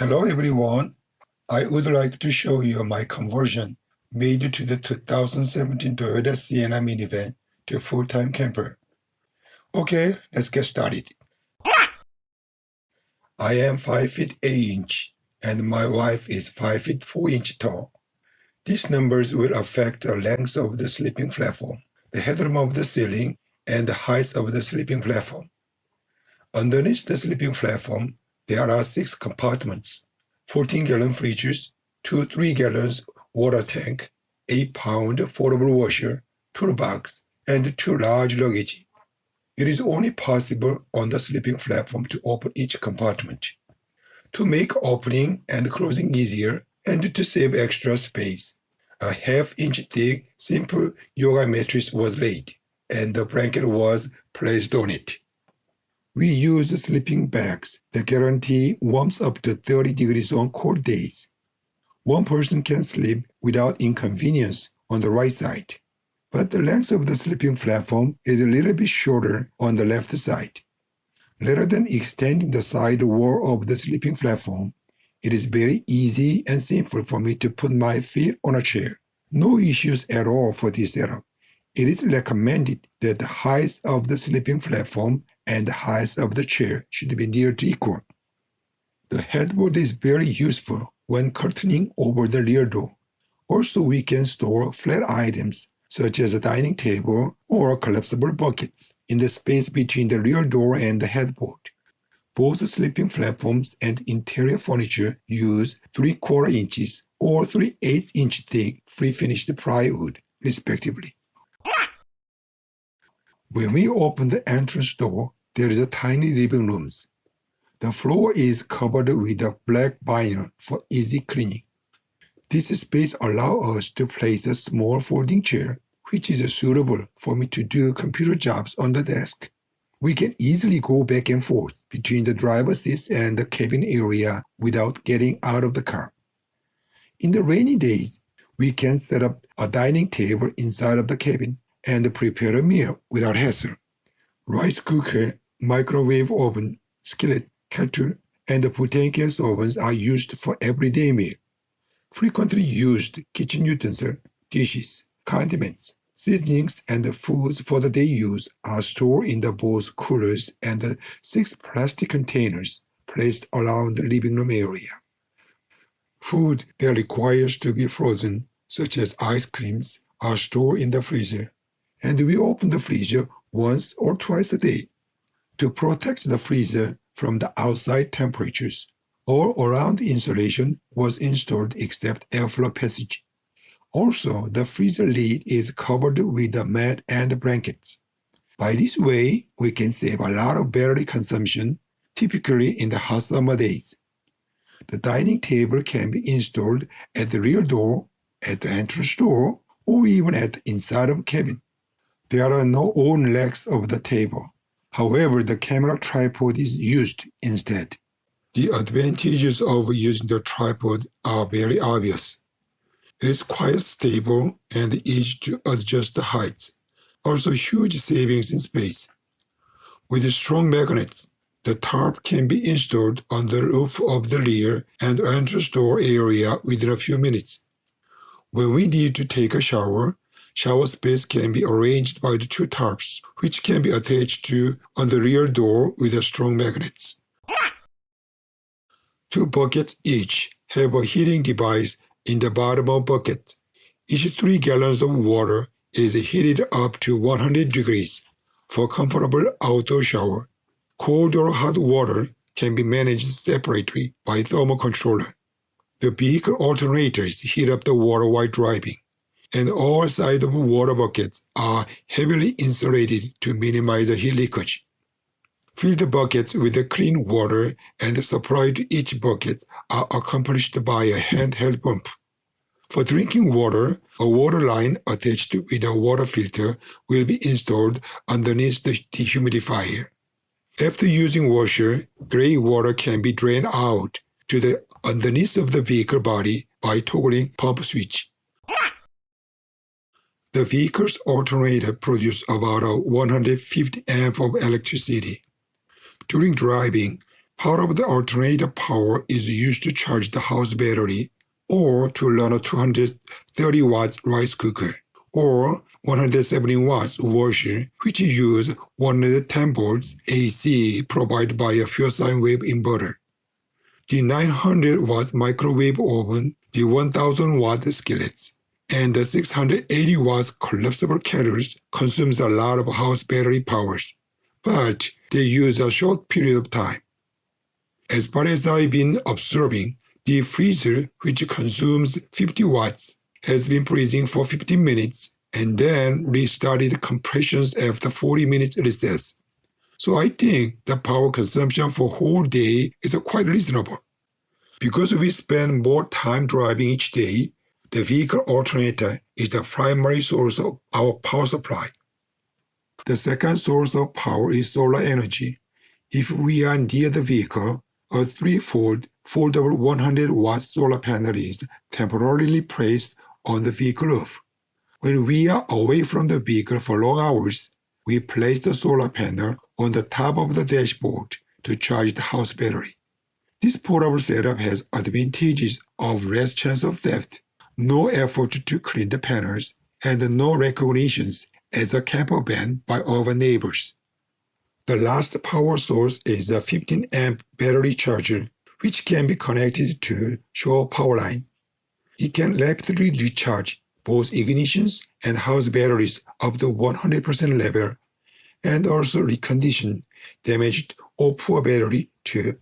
Hello everyone, I would like to show you my conversion made to the 2017 Toyota Sienna minivan to full-time camper. Okay, let's get started. I am 5 feet 8 inch and my wife is 5 feet 4 inch tall. These numbers will affect the length of the sleeping platform, the headroom of the ceiling, and the height of the sleeping platform. Underneath the sleeping platform, there are 6 compartments, 14-gallon fridges, 2 3-gallon water tank, 8-pound foldable washer, toolbox, and 2 large luggage. It is only possible on the sleeping platform to open each compartment. To make opening and closing easier and to save extra space, a half-inch thick, simple yoga mattress was laid, and the blanket was placed on it. We use sleeping bags that guarantee warmth up to 30 degrees on cold days. One person can sleep without inconvenience on the right side, but the length of the sleeping platform is a little bit shorter on the left side. Rather than extending the side wall of the sleeping platform, it is very easy and simple for me to put my feet on a chair. No issues at all for this setup. It is recommended that the height of the sleeping platform and the height of the chair should be near to equal. The headboard is very useful when curtaining over the rear door. Also, we can store flat items such as a dining table or collapsible buckets in the space between the rear door and the headboard. Both sleeping platforms and interior furniture use 3/4 inches or 3/8 inch thick pre-finished plywood, respectively. When we open the entrance door, there is a tiny living room. The floor is covered with a black vinyl for easy cleaning. This space allows us to place a small folding chair, which is suitable for me to do computer jobs on the desk. We can easily go back and forth between the driver's seat and the cabin area without getting out of the car. In the rainy days, we can set up a dining table inside of the cabin and prepare a meal without hassle. Rice cooker, microwave oven, skillet, kettle, and butane gas ovens are used for everyday meal. Frequently used kitchen utensils, dishes, condiments, seasonings, and foods for the day use are stored in the both coolers and the 6 plastic containers placed around the living room area. Food that requires to be frozen, such as ice creams, are stored in the freezer, and we open the freezer once or twice a day. To protect the freezer from the outside temperatures, all around insulation was installed except airflow passage. Also, the freezer lid is covered with a mat and blankets. By this way, we can save a lot of battery consumption, typically in the hot summer days. The dining table can be installed at the rear door, at the entrance door, or even at the inside of the cabin. There are no own legs of the table. However, the camera tripod is used instead. The advantages of using the tripod are very obvious. It is quite stable and easy to adjust the heights. Also, huge savings in space. With strong magnets, the tarp can be installed on the roof of the rear and entrance door area within a few minutes. When we need to take a shower space can be arranged by the 2 tarps, which can be attached to on the rear door with strong magnets. 2 buckets each have a heating device in the bottom of bucket. Each 3 gallons of water is heated up to 100 degrees for comfortable outdoor shower. Cold or hot water can be managed separately by thermal controller. The vehicle alternators heat up the water while driving. and all sides of water buckets are heavily insulated to minimize the heat leakage. Fill the buckets with clean water, and the supply to each bucket are accomplished by a handheld pump. For drinking water, a water line attached with a water filter will be installed underneath the dehumidifier. After using washer, gray water can be drained out to the underneath of the vehicle body by toggling pump switch. The vehicle's alternator produces about 150 amp of electricity. During driving, part of the alternator power is used to charge the house battery or to run a 230 watts rice cooker or 170 watts washer, which use 110 volts AC provided by a fuel sine wave inverter. The 900 watts microwave oven, the 1000 watt skillets, and the 680 watts collapsible kettles consumes a lot of house battery powers, but they use a short period of time. As far as I've been observing, the freezer, which consumes 50 watts, has been freezing for 15 minutes and then restarted compressions after 40 minutes recess. So I think the power consumption for whole day is quite reasonable. Because we spend more time driving each day, the vehicle alternator is the primary source of our power supply. The second source of power is solar energy. If we are near the vehicle, a three-fold foldable 100 watt solar panel is temporarily placed on the vehicle roof. When we are away from the vehicle for long hours, we place the solar panel on the top of the dashboard to charge the house battery. This portable setup has advantages of less chance of theft, no effort to clean the panels, and no recognitions as a camper van by our neighbors. The last power source is a 15 amp battery charger, which can be connected to shore power line. It can rapidly recharge both ignitions and house batteries up to 100% level, and also recondition damaged or poor battery too.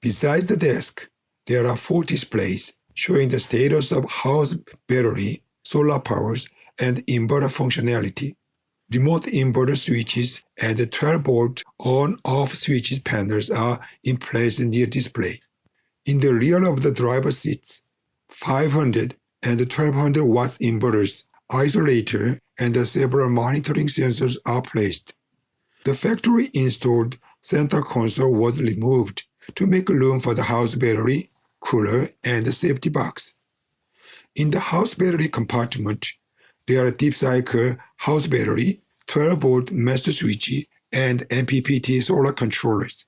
Besides the desk, there are 4 displays showing the status of house battery, solar powers, and inverter functionality. Remote inverter switches and 12-volt on-off switches panels are in place near display. In the rear of the driver's seats, 500 and 1200 watts inverters, isolator, and several monitoring sensors are placed. The factory-installed center console was removed to make room for the house battery, cooler, and safety box. In the house battery compartment, there are deep cycle house battery, 12-volt master switch, and MPPT solar controllers.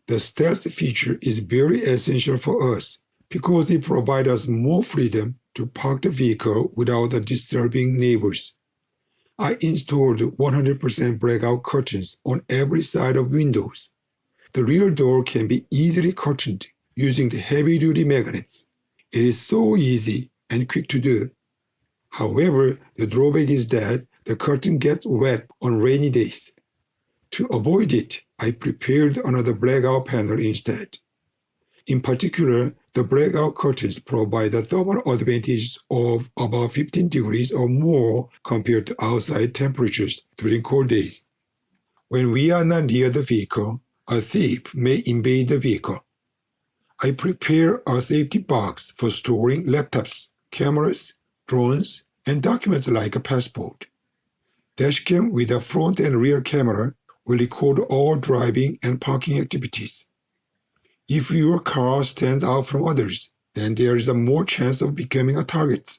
The stealth feature is very essential for us because it provides us more freedom to park the vehicle without disturbing neighbors. I installed 100% blackout curtains on every side of windows. The rear door can be easily curtained using the heavy-duty magnets. It is so easy and quick to do. However, the drawback is that the curtain gets wet on rainy days. To avoid it, I prepared another blackout panel instead. In particular, the blackout curtains provide the thermal advantages of about 15 degrees or more compared to outside temperatures during cold days. When we are not near the vehicle, a thief may invade the vehicle. I prepare a safety box for storing laptops, cameras, drones, and documents like a passport. Dashcam with a front and rear camera will record all driving and parking activities. If your car stands out from others, then there is a more chance of becoming a target.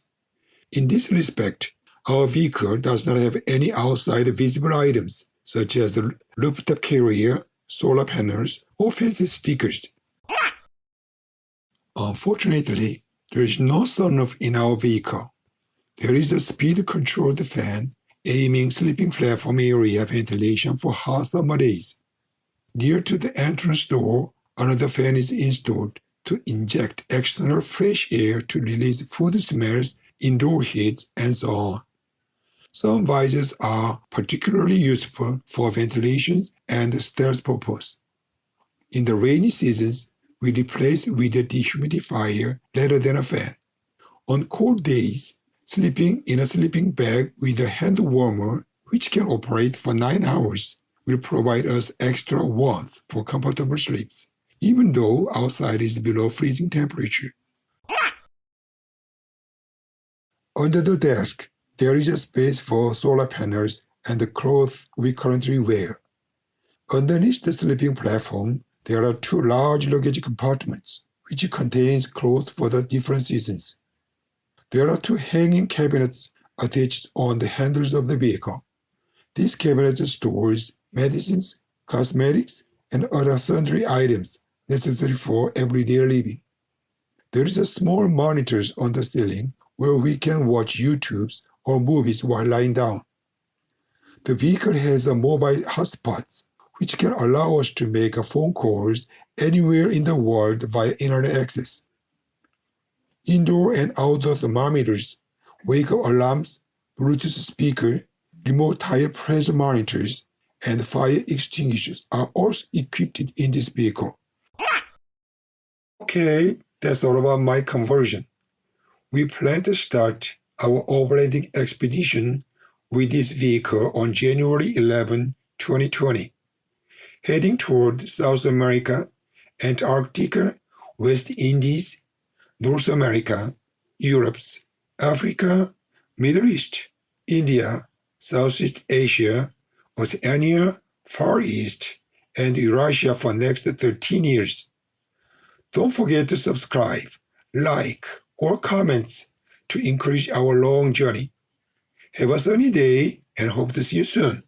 In this respect, our vehicle does not have any outside visible items, such as a rooftop carrier, solar panels, or fancy stickers. Unfortunately, there is no sunroof in our vehicle. There is a speed-controlled fan aiming sleeping platform area ventilation for hot summer days. Near to the entrance door, another fan is installed to inject external fresh air to release food smells, indoor heat, and so on. Some visors are particularly useful for ventilation and stealth purpose. In the rainy seasons, we replace with a dehumidifier rather than a fan. On cold days, sleeping in a sleeping bag with a hand warmer, which can operate for 9 hours, will provide us extra warmth for comfortable sleeps, even though outside is below freezing temperature. Under the desk, there is a space for solar panels and the clothes we currently wear. Underneath the sleeping platform, there are 2 large luggage compartments, which contains clothes for the different seasons. There are 2 hanging cabinets attached on the handles of the vehicle. These cabinets stores medicines, cosmetics, and other sundry items necessary for everyday living. There is a small monitor on the ceiling where we can watch YouTubes or movies while lying down. The vehicle has a mobile hotspot, which can allow us to make phone calls anywhere in the world via internet access. Indoor and outdoor thermometers, wake-up alarms, Bluetooth speaker, remote tire pressure monitors, and fire extinguishers are also equipped in this vehicle. Okay, that's all about my conversion. We plan to start our overlanding expedition with this vehicle on January 11, 2020, heading toward South America, Antarctica, West Indies, North America, Europe, Africa, Middle East, India, Southeast Asia, Oceania, Far East, and Eurasia for next 13 years. Don't forget to subscribe, like, or comment to encourage our long journey. Have a sunny day and hope to see you soon.